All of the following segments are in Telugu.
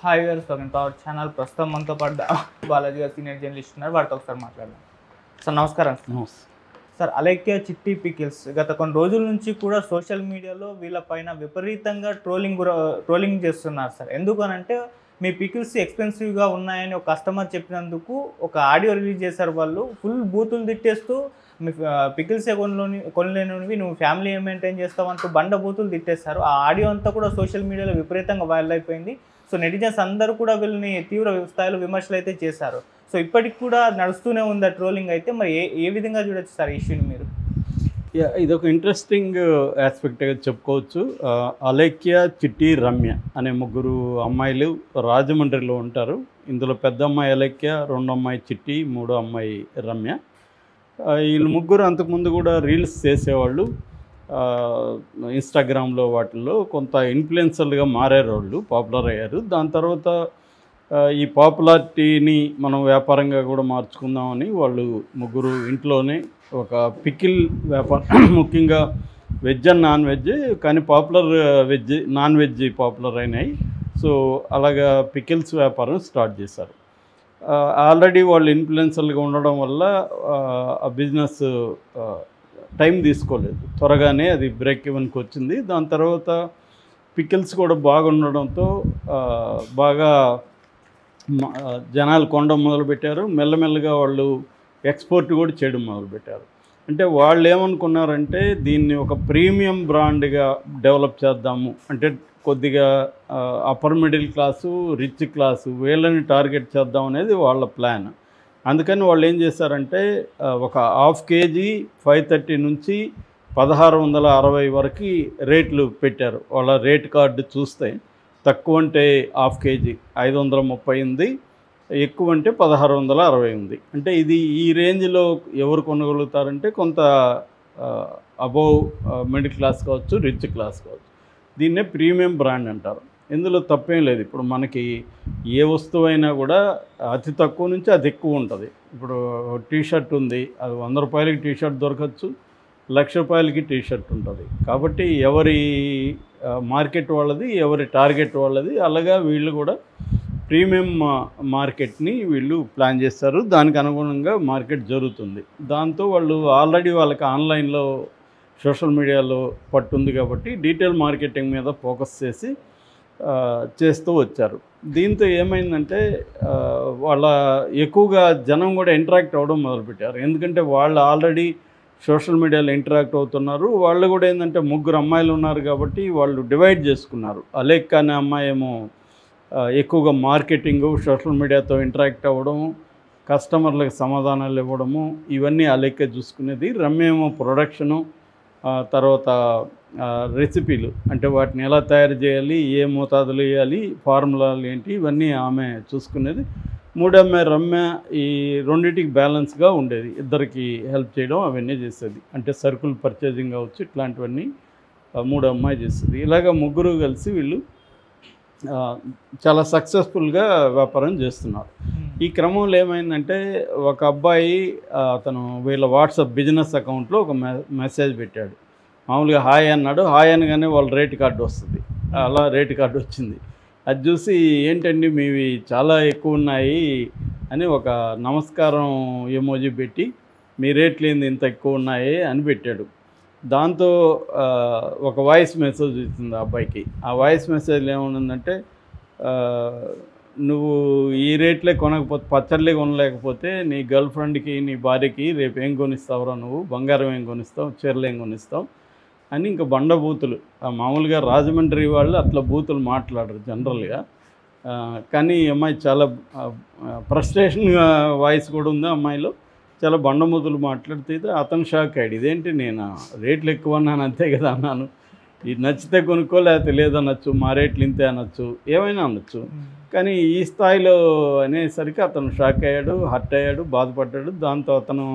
హాయ్ గారు, వెల్కమ్ టు అవర్ ఛానల్. ప్రస్తుతం మనతో పాటు బాలాజీ గారు సీనియర్ జర్నలిస్ట్ ఉన్నారు. వారితో ఒకసారి మాట్లాడదాం. సార్ నమస్కారం. సార్, అలేఖ్య చిట్టి పికిల్స్ గత కొన్ని రోజుల నుంచి కూడా సోషల్ మీడియాలో వీళ్ళపైన విపరీతంగా ట్రోలింగ్ చేస్తున్నారు సార్. ఎందుకనంటే మీ పికిల్స్ ఎక్స్పెన్సివ్గా ఉన్నాయని ఒక కస్టమర్ చెప్పినందుకు ఒక ఆడియో రిలీజ్ చేశారు. వాళ్ళు ఫుల్ బూతులు తిట్టేస్తూ మీ పికిల్సే కొనలేనివి, నువ్వు ఫ్యామిలీ మెయింటైన్ చేస్తావంటూ బండ బూతులు తిట్టేస్తారు. ఆ ఆడియో అంతా కూడా సోషల్ మీడియాలో విపరీతంగా వైరల్ అయిపోయింది. సో నెటిజన్స్ అందరూ కూడా వీళ్ళని తీవ్ర స్థాయిలో విమర్శలు అయితే చేశారు. సో ఇప్పటికి కూడా నడుస్తూనే ఉంది ఆ ట్రోలింగ్. అయితే మరి ఏ విధంగా చూడొచ్చు సార్ ఈ ఇష్యూని మీరు? ఇదొక ఇంట్రెస్టింగ్ ఆస్పెక్ట్గా చెప్పుకోవచ్చు. అలేఖ్య, చిట్టి, రమ్య అనే ముగ్గురు అమ్మాయిలు రాజమండ్రిలో ఉంటారు. ఇందులో పెద్ద అమ్మాయి అలేఖ్య, రెండో అమ్మాయి చిట్టి, మూడో అమ్మాయి రమ్య. వీళ్ళు ముగ్గురు అంతకుముందు కూడా రీల్స్ చేసేవాళ్ళు. ఇన్స్టాగ్రామ్లో వాటిల్లో కొంత ఇన్ఫ్లుయెన్సర్లుగా మారారు, వాళ్ళు పాపులర్ అయ్యారు. దాని తర్వాత ఈ పాపులారిటీని మనం వ్యాపారంగా కూడా మార్చుకుందామని వాళ్ళు ముగ్గురు ఇంట్లోనే ఒక పికిల్ వ్యాపారం, ముఖ్యంగా వెజ్ అండ్ నాన్ వెజ్, కానీ popular veg, non veg popular అయినాయి. సో అలాగా పికిల్స్ వ్యాపారం స్టార్ట్ చేశారు. ఆల్రెడీ వాళ్ళు ఇన్ఫ్లుయెన్సర్లుగా ఉండడం వల్ల ఆ బిజినెస్ టైం తీసుకోలేదు, త్వరగానే అది బ్రేక్ ఈవెన్కి వచ్చింది. దాని తర్వాత పికిల్స్ కూడా బాగుండడంతో బాగా జనాలు కొనడం మొదలుపెట్టారు. మెల్లమెల్లగా వాళ్ళు ఎక్స్పోర్ట్ కూడా చేయడం మొదలుపెట్టారు. అంటే వాళ్ళు ఏమనుకున్నారంటే దీన్ని ఒక ప్రీమియం బ్రాండ్గా డెవలప్ చేద్దాము, అంటే కొద్దిగా upper middle class, rich class వీళ్ళని టార్గెట్ చేద్దాం అనేది వాళ్ళ ప్లాన్. అందుకని వాళ్ళు ఏం చేశారంటే ఒక హాఫ్ కేజీ 530 నుంచి 1660 వరకు రేట్లు పెట్టారు. వాళ్ళ రేట్ కార్డు చూస్తే తక్కువ అంటే హాఫ్ కేజీ 530 ఉంది, ఎక్కువ అంటే 1660 ఉంది. అంటే ఇది ఈ రేంజ్లో ఎవరు కొనగలుగుతారంటే కొంత అబోవ్ మిడిల్ క్లాస్ కావచ్చు, రిచ్ క్లాస్ కావచ్చు. దీన్నే ప్రీమియం బ్రాండ్ అంటారు. ఇందులో తప్పేం లేదు. ఇప్పుడు మనకి ఏ వస్తువైనా కూడా అతి తక్కువ నుంచి అతి ఎక్కువ ఉంటుంది. ఇప్పుడు టీషర్ట్ ఉంది, అది 100 రూపాయలకి టీషర్ట్ దొరకచ్చు, 1,00,000 రూపాయలకి టీషర్ట్ ఉంటుంది. కాబట్టి ఎవరి మార్కెట్ వాళ్ళది, ఎవరి టార్గెట్ వాళ్ళది. అలాగా వీళ్ళు కూడా ప్రీమియం మార్కెట్ని వీళ్ళు ప్లాన్ చేస్తారు. దానికి అనుగుణంగా మార్కెట్ జరుగుతుంది. దాంతో వాళ్ళు ఆల్రెడీ వాళ్ళకి ఆన్లైన్లో, సోషల్ మీడియాలో పట్టుంది కాబట్టి డీటెయిల్ మార్కెటింగ్ మీద ఫోకస్ చేస్తూ వచ్చారు. దీంతో ఏమైందంటే వాళ్ళ ఎక్కువగా జనం కూడా ఇంటరాక్ట్ అవ్వడం మొదలుపెట్టారు. ఎందుకంటే వాళ్ళు ఆల్రెడీ సోషల్ మీడియాలో ఇంటరాక్ట్ అవుతున్నారు. వాళ్ళు కూడా ఏంటంటే ముగ్గురు అమ్మాయిలు ఉన్నారు కాబట్టి వాళ్ళు డివైడ్ చేసుకున్నారు. అలేఖ్య అనే అమ్మాయి ఏమో ఎక్కువగా మార్కెటింగు, సోషల్ మీడియాతో ఇంటరాక్ట్ అవ్వడము, కస్టమర్లకు సమాధానాలు ఇవ్వడము, ఇవన్నీ అలేఖ్య చూసుకునేది. రమ్య ఏమో ప్రొడక్షను, తర్వాత రెసిపీలు, అంటే వాటిని ఎలా తయారు చేయాలి, ఏ మోతాదులు వేయాలి, ఫార్ములాలు ఏంటి, ఇవన్నీ ఆమె చూసుకునేది. మూడో అమ్మాయి రమ్య ఈ రెండింటికి బ్యాలెన్స్గా ఉండేది, ఇద్దరికి హెల్ప్ చేయడం అవన్నీ చేసేది. అంటే సరుకులు పర్చేజింగ్ కావచ్చు, ఇట్లాంటివన్నీ మూడో అమ్మాయి చేసేది. ఇలాగ ముగ్గురు కలిసి వీళ్ళు చాలా సక్సెస్ఫుల్గా వ్యాపారం చేస్తున్నారు. ఈ క్రమంలో ఏమైందంటే ఒక అబ్బాయి అతను వీళ్ళ వాట్సాప్ బిజినెస్ అకౌంట్లో ఒక మెసేజ్ పెట్టాడు. మామూలుగా హాయ్ అన్నాడు. హాయ్ అనగానే వాళ్ళ రేట్ కార్డు వస్తుంది. అలా రేట్ కార్డు వచ్చింది. అది చూసి ఏంటండి మీవి చాలా ఎక్కువ ఉన్నాయి అని ఒక నమస్కారం ఎమోజీ పెట్టి మీ రేట్లు ఏంది ఇంత ఎక్కువ ఉన్నాయి అని పెట్టాడు. దాంతో ఒక వాయిస్ మెసేజ్ వచ్చింది ఆ అబ్బాయికి. ఆ వాయిస్ మెసేజ్లో ఏముందంటే నువ్వు ఈ రేట్లే కొనకపోతే, పచ్చళ్ళే కొనలేకపోతే నీ గర్ల్ ఫ్రెండ్కి, నీ భార్యకి రేపు ఏం కొనిస్తావురా, నువ్వు బంగారం ఏం కొనిస్తావు, చీరలు ఏం కొనిస్తావు అని ఇంకా బండ బూతులు. మామూలుగా రాజమండ్రి వాళ్ళు అట్లా బూతులు మాట్లాడరు జనరల్గా. కానీ ఈ అమ్మాయి చాలా ఫ్రస్ట్రేషన్గా వాయిస్ కూడా ఉంది అమ్మాయిలో. చాలా బండమూతులు మాట్లాడితే అతను షాక్ అయ్యాడు. ఇదేంటి, నేను రేట్లు ఎక్కువ అన్నాను అంతే కదా అన్నాను, ఇది నచ్చితే కొనుక్కో లేకపోతే లేదనొచ్చు, మా రేట్లు ఇంతే అనొచ్చు, ఏమైనా అనొచ్చు. కానీ ఈ స్థాయిలో అనేసరికి అతను షాక్ అయ్యాడు, హర్ట్ అయ్యాడు, బాధపడ్డాడు. దాంతో అతను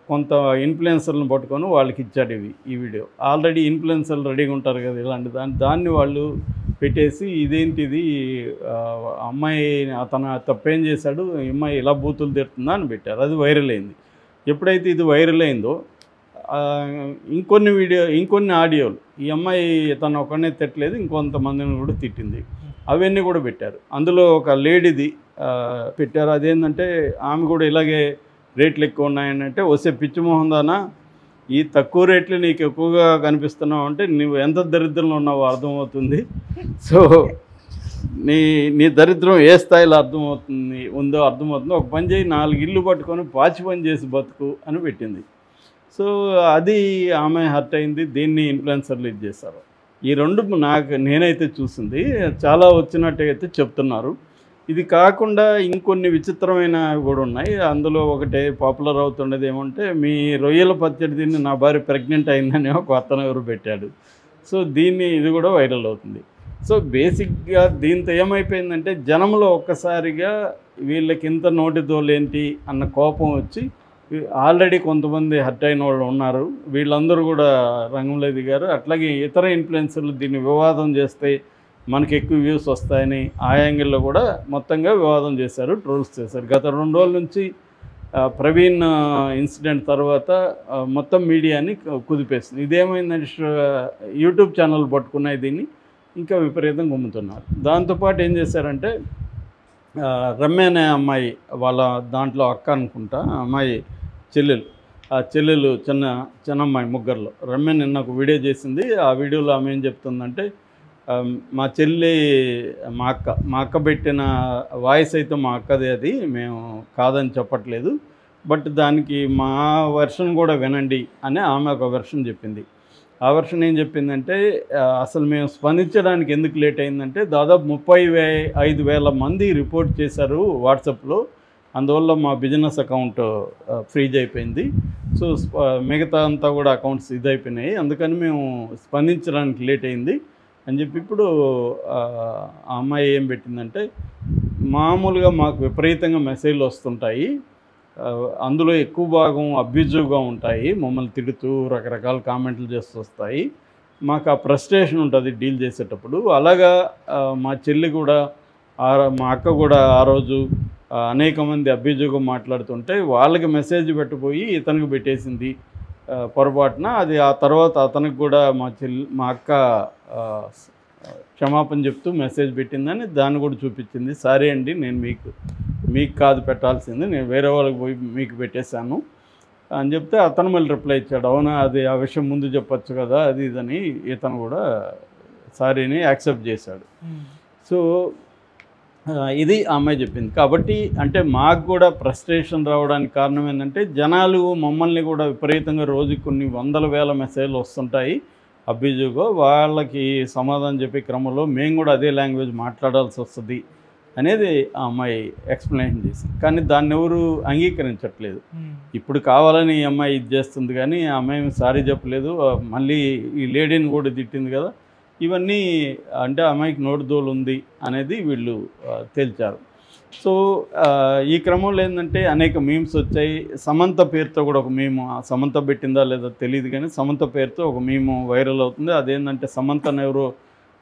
కొంత ఇన్ఫ్లుయెన్సర్లను పట్టుకొని వాళ్ళకి ఇచ్చాడు ఈ వీడియో. ఆల్రెడీ ఇన్ఫ్లుయెన్సర్లు రెడీగా ఉంటారు కదా ఇలాంటి దాన్ని వాళ్ళు పెట్టేసి ఇదేంటిది, అమ్మాయి అతను తప్పేం చేశాడు, అమ్మాయి ఇలా బూతులు తిడుతుందా అని పెట్టారు. అది వైరల్ అయింది. ఎప్పుడైతే ఇది వైరల్ అయిందో ఇంకొన్ని ఆడియోలు ఈ అమ్మాయి తను ఒకనే తిట్టలేదు, ఇంకొంతమందిని కూడా తిట్టింది. అవన్నీ కూడా పెట్టారు. అందులో ఒక లేడీది పెట్టారు. అదేంటంటే ఆమె కూడా ఇలాగే రేట్లు ఎక్కువ ఉన్నాయని అంటే, వస్తే పిచ్చిమోహన్ దానా ఈ తక్కువ రేట్లు నీకు ఎక్కువగా కనిపిస్తున్నావు అంటే నువ్వు ఎంత దరిద్రంలో ఉన్నావో అర్థమవుతుంది. సో నీ దరిద్రం ఏ స్థాయిలో ఉందో అర్థమవుతుంది. ఒక పని చేయి, 4 ఇళ్ళు పట్టుకొని పాచి పని చేసి బతుకు అని పెట్టింది. సో అది ఆమె హర్ట్ అయింది. దీన్ని ఇన్ఫ్లుయెన్సర్లు ఇది చేశారు. ఈ రెండు నేనైతే చూసింది చాలా వచ్చినట్టయితే చెప్తున్నారు. ఇది కాకుండా ఇంకొన్ని విచిత్రమైనవి కూడా ఉన్నాయి. అందులో ఒకటి పాపులర్ అవుతుండేది ఏమంటే, మీ రొయ్యల పచ్చడి దీన్ని నా భార్య ప్రెగ్నెంట్ అయిందని ఒక అతను ఎవరు పెట్టాడు. సో ఇది కూడా వైరల్ అవుతుంది. సో బేసిక్గా దీంతో ఏమైపోయిందంటే, జనంలో ఒక్కసారిగా వీళ్ళకి ఇంత నోటిదోలేంటి అన్న కోపం వచ్చి ఆల్రెడీ కొంతమంది హర్ట్ అయిన వాళ్ళు ఉన్నారు. వీళ్ళందరూ కూడా రంగంలో దిగారు. అట్లాగే ఇతర ఇన్ఫ్లుయెన్సర్లు దీన్ని వివాదం చేస్తే మనకి ఎక్కువ వ్యూస్ వస్తాయని ఆ యాంగిల్లో కూడా మొత్తంగా వివాదం చేశారు, ట్రోల్స్ చేశారు. గత 2 రోజుల నుంచి ప్రవీణ్ ఇన్సిడెంట్ తర్వాత మొత్తం మీడియాని కుదిపేస్తుంది. ఇదేమైందంటే యూట్యూబ్ ఛానల్ పట్టుకున్నాయి దీన్ని ఇంకా విపరీతంగా గుమ్ముతున్నారు. దాంతోపాటు ఏం చేశారంటే, రమ్య అనే అమ్మాయి వాళ్ళ దాంట్లో అక్క అనుకుంటా, అమ్మాయి చెల్లెలు చిన్న అమ్మాయి ముగ్గురులో రమ్య నిన్న ఒక వీడియో చేసింది. ఆ వీడియోలో ఆమె ఏం చెప్తుందంటే, మా చెల్లి మా అక్క పెట్టిన వాయిస్ అయితే మా అక్కదే, అది మేము కాదని చెప్పట్లేదు, బట్ దానికి మా వెర్షన్ కూడా వినండి అని ఆమె ఒక వెర్షన్ చెప్పింది. ఆ వెర్షన్ ఏం చెప్పిందంటే, అసలు మేము స్పందించడానికి ఎందుకు లేట్ అయిందంటే, దాదాపు 35,000 మంది రిపోర్ట్ చేశారు వాట్సాప్లో, అందువల్ల మా బిజినెస్ అకౌంట్ ఫ్రీజ్ అయిపోయింది. సో మిగతా అంతా కూడా అకౌంట్స్ ఇదైపోయినాయి, అందుకని మేము స్పందించడానికి లేట్ అయింది అని చెప్పి ఇప్పుడు ఆ అమ్మాయి ఏం పెట్టిందంటే, మామూలుగా మాకు విపరీతంగా మెసేజ్లు వస్తుంటాయి, అందులో ఎక్కువ భాగం అబ్యూజివ్గా ఉంటాయి, మమ్మల్ని తిడుతూ రకరకాల కామెంట్లు చేస్తూ వస్తాయి, మాకు ఆ ఫ్రస్ట్రేషన్ ఉంటుంది డీల్ చేసేటప్పుడు. అలాగా మా చెల్లి కూడా మా అక్క కూడా ఆ రోజు అనేక మంది అబ్యూజివ్గా మాట్లాడుతుంటే వాళ్ళకి మెసేజ్ పెట్టిపోయి ఇతనికి పెట్టేసింది పొరపాటున. అది ఆ తర్వాత అతనికి కూడా మా అక్క క్షమాపణ చెప్తూ మెసేజ్ పెట్టిందని దాన్ని కూడా చూపించింది. సారీ అండి, నేను మీకు కాదు పెట్టాల్సింది, నేను వేరే వాళ్ళకి పోయి మీకు పెట్టేశాను అని చెప్తే అతను మళ్ళీ రిప్లై ఇచ్చాడు, అవునా అది ఆ విషయం ముందు చెప్పచ్చు కదా అది ఇదని. ఇతను కూడా సారీని యాక్సెప్ట్ చేశాడు. సో ఇది ఆ అమ్మాయి చెప్పింది. కాబట్టి అంటే మాకు కూడా ఫ్రస్ట్రేషన్ రావడానికి కారణం ఏంటంటే, జనాలు మమ్మల్ని కూడా విపరీతంగా రోజుకి కొన్ని 100,000 మెసేజ్లు వస్తుంటాయి అబ్యూజివ్గా, వాళ్ళకి సమాధానం చెప్పే క్రమంలో మేము కూడా అదే లాంగ్వేజ్ మాట్లాడాల్సి వస్తుంది అనేది ఆ అమ్మాయి ఎక్స్ప్లెయిన్ చేసింది. కానీ దాన్ని ఎవరు అంగీకరించట్లేదు. ఇప్పుడు కావాలని ఈ అమ్మాయి ఇది చేస్తుంది, కానీ ఆ అమ్మాయి సారీ చెప్పలేదు, మళ్ళీ ఈ లేడీని కూడా తిట్టింది కదా. ఇవన్నీ అంటే అమ్మాయికి నోటిదోలు ఉంది అనేది వీళ్ళు తేల్చారు. సో ఈ క్రమంలో ఏంటంటే అనేక మీమ్స్ వచ్చాయి. సమంత పేరుతో కూడా ఒక మీము, సమంత పెట్టిందా లేదా తెలియదు కానీ సమంత పేరుతో ఒక మీము వైరల్ అవుతుంది. అదేంటంటే, సమంతను ఎవరో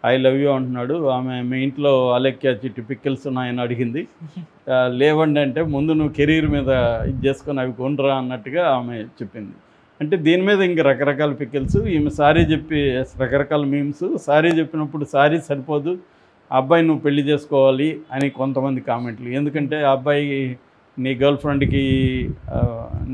ఐ లవ్ యూ అంటున్నాడు, ఆమె మీ ఇంట్లో అలెక్యా చిట్టి పిక్కిల్స్ ఉన్నాయని అడిగింది, లేవండి అంటే ముందు నువ్వు కెరీర్ మీద ఇది చేసుకొని అవి కొనరా అన్నట్టుగా ఆమె చెప్పింది. అంటే దీని మీద ఇంక రకరకాల పిక్కిల్స్, ఈమె సారీ చెప్పి రకరకాల మీమ్స్, సారీ చెప్పినప్పుడు సారీ సరిపోదు, అబ్బాయి నువ్వు పెళ్లి చేసుకోవాలి అని కొంతమంది కామెంట్లు. ఎందుకంటే ఆ అబ్బాయి నీ గర్ల్ ఫ్రెండ్కి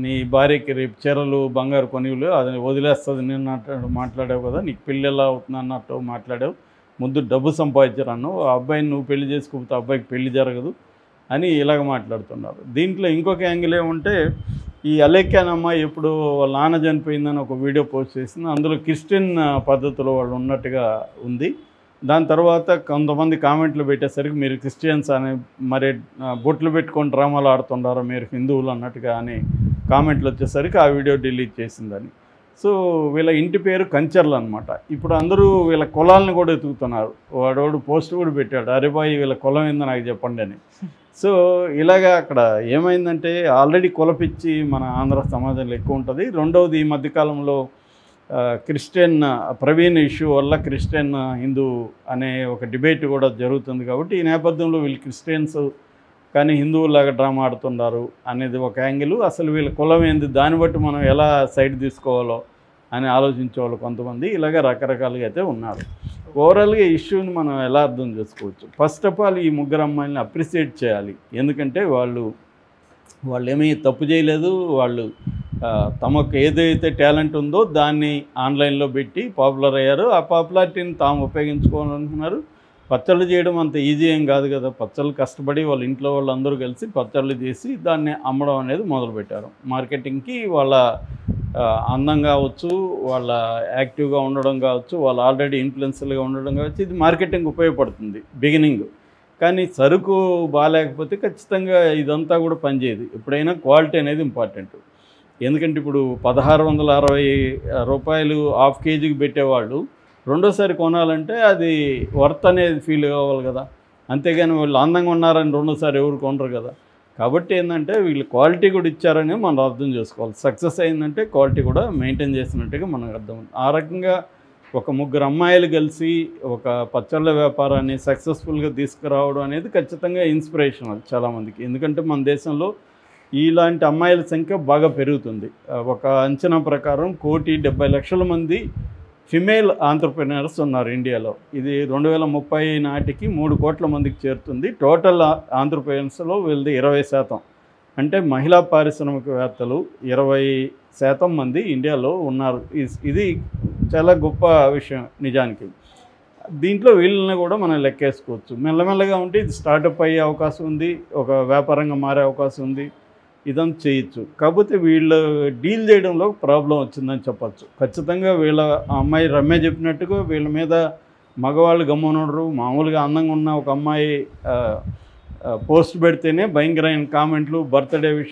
నీ భార్యకి రేపు చీరలు బంగారు కొనివులు అది వదిలేస్తుంది నేను మాట్లాడావు కదా, నీకు పెళ్ళి ఎలా అవుతుంది అన్నట్టు మాట్లాడావు, ముందు డబ్బు సంపాదించరాను, ఆ అబ్బాయిని నువ్వు పెళ్లి చేసుకోకపోతే అబ్బాయికి పెళ్లి జరగదు అని ఇలాగ మాట్లాడుతున్నారు. దీంట్లో ఇంకొక యాంగిల్ ఏమంటే, ఈ అలేఖ్య అనే అమ్మాయి ఎప్పుడు వాళ్ళ నాన్న చనిపోయిందని ఒక వీడియో పోస్ట్ చేసింది. అందులో క్రిస్టియన్ పద్ధతిలో వాళ్ళు ఉన్నట్టుగా ఉంది. దాని తర్వాత కొంతమంది కామెంట్లు పెట్టేసరికి మీరు క్రిస్టియన్స్ అని మరి బొట్లు పెట్టుకొని డ్రామాలు ఆడుతుండారో మీరు హిందువులు అన్నట్టుగా అని కామెంట్లు వచ్చేసరికి ఆ వీడియో డిలీట్ చేసిందని. సో వీళ్ళ ఇంటి పేరు కంచర్లు అనమాట. ఇప్పుడు అందరూ వీళ్ళ కులాలను కూడా ఎతుకుతున్నారు. వాడు పోస్ట్ కూడా పెట్టాడు, అరే బాయ్ వీళ్ళ కులం ఏందో నాకు చెప్పండి అని. సో ఇలాగా అక్కడ ఏమైందంటే, ఆల్రెడీ కులపిచ్చి మన ఆంధ్ర సమాజంలో ఎక్కువ ఉంటుంది. రెండవది, ఈ మధ్యకాలంలో క్రిస్టియన్ ప్రవీణ్ ఇష్యూ వల్ల క్రిస్టియన్ హిందూ అనే ఒక డిబేట్ కూడా జరుగుతుంది. కాబట్టి ఈ నేపథ్యంలో వీళ్ళు క్రిస్టియన్స్ కానీ హిందువులాగా డ్రామా ఆడుతున్నారు అనేది ఒక యాంగిల్. అసలు వీళ్ళ కులం ఏంది, దాన్ని బట్టి మనం ఎలా సైడ్ తీసుకోవాలో అని ఆలోచించేవాళ్ళు కొంతమంది. ఇలాగ రకరకాలుగా అయితే ఉన్నారు. ఓవరాల్గా ఇష్యూని మనం ఎలా అర్థం చేసుకోవచ్చు? ఫస్ట్ ఆఫ్ ఆల్ ఈ ముగ్గురు అమ్మాయిని అప్రిషియేట్ చేయాలి. ఎందుకంటే వాళ్ళు ఏమీ తప్పు చేయలేదు. వాళ్ళు తమకు ఏదైతే టాలెంట్ ఉందో దాన్ని ఆన్లైన్లో పెట్టి పాపులర్ అయ్యారు. ఆ పాపులారిటీని తాము ఉపయోగించుకోవాలనుకున్నారు. పచ్చళ్ళు చేయడం అంత ఈజీ ఏం కాదు కదా. పచ్చళ్ళు కష్టపడి వాళ్ళ ఇంట్లో వాళ్ళందరూ కలిసి పచ్చళ్ళు చేసి దాన్ని అమ్మడం అనేది మొదలుపెట్టారు. మార్కెటింగ్కి వాళ్ళ అందం కావచ్చు, వాళ్ళ యాక్టివ్గా ఉండడం కావచ్చు, వాళ్ళు ఆల్రెడీ ఇన్ఫ్లుయెన్సర్గా ఉండడం కావచ్చు, ఇది మార్కెటింగ్ ఉపయోగపడుతుంది బిగినింగ్. కానీ సరుకు బాగాలేకపోతే ఖచ్చితంగా ఇదంతా కూడా పనిచేయదు. ఎప్పుడైనా క్వాలిటీ అనేది ఇంపార్టెంట్. ఎందుకంటే ఇప్పుడు 1660 రూపాయలు హాఫ్ కేజీకి పెట్టేవాళ్ళు రెండోసారి కొనాలంటే అది వర్త్ అనేది ఫీల్ కావాలి కదా. అంతేగాని వాళ్ళు అందంగా ఉన్నారని రెండోసారి ఎవరు కొనరు కదా. కాబట్టి ఏంటంటే వీళ్ళు క్వాలిటీ కూడా ఇచ్చారని మనం అర్థం చేసుకోవాలి. సక్సెస్ అయిందంటే క్వాలిటీ కూడా మెయింటైన్ చేసినట్టుగా మనకు అర్థం. ఆ రకంగా ఒక ముగ్గురు అమ్మాయిలు కలిసి ఒక పచ్చళ్ళ వ్యాపారాన్ని సక్సెస్ఫుల్గా తీసుకురావడం అనేది ఖచ్చితంగా ఇన్స్పిరేషనల్ చాలామందికి. ఎందుకంటే మన దేశంలో ఇలాంటి అమ్మాయిల సంఖ్య బాగా పెరుగుతుంది. ఒక అంచనా ప్రకారం 1,70,00,000 మంది ఫిమేల్ ఆంటర్ప్రినర్స్ ఉన్నారు ఇండియాలో. ఇది 2030 నాటికి 3 కోట్ల మందికి చేరుతుంది. టోటల్ ఆంటర్ప్రినర్స్లో వీళ్ళది 20%. అంటే మహిళా పారిశ్రామికవేత్తలు 20% మంది ఇండియాలో ఉన్నారు. ఇది చాలా గొప్ప విషయం నిజానికి. దీంట్లో వీళ్ళని కూడా మనం లెక్కేసుకోవచ్చు. మెల్లమెల్లగా ఉంటే ఇది స్టార్టప్ అయ్యే అవకాశం ఉంది, ఒక వ్యాపారంగా మారే అవకాశం ఉంది. ఇదంతా చేయొచ్చు. కాకపోతే వీళ్ళు డీల్ చేయడంలో ప్రాబ్లం వచ్చిందని చెప్పచ్చు. ఖచ్చితంగా వీళ్ళ అమ్మాయి రమ్య చెప్పినట్టుగా వీళ్ళ మీద మగవాళ్ళు గమ్మునుండరు. మామూలుగా అందంగా ఉన్న ఒక అమ్మాయి పోస్ట్ పెడితేనే భయంకరమైన కామెంట్లు, బర్త్డే విషయం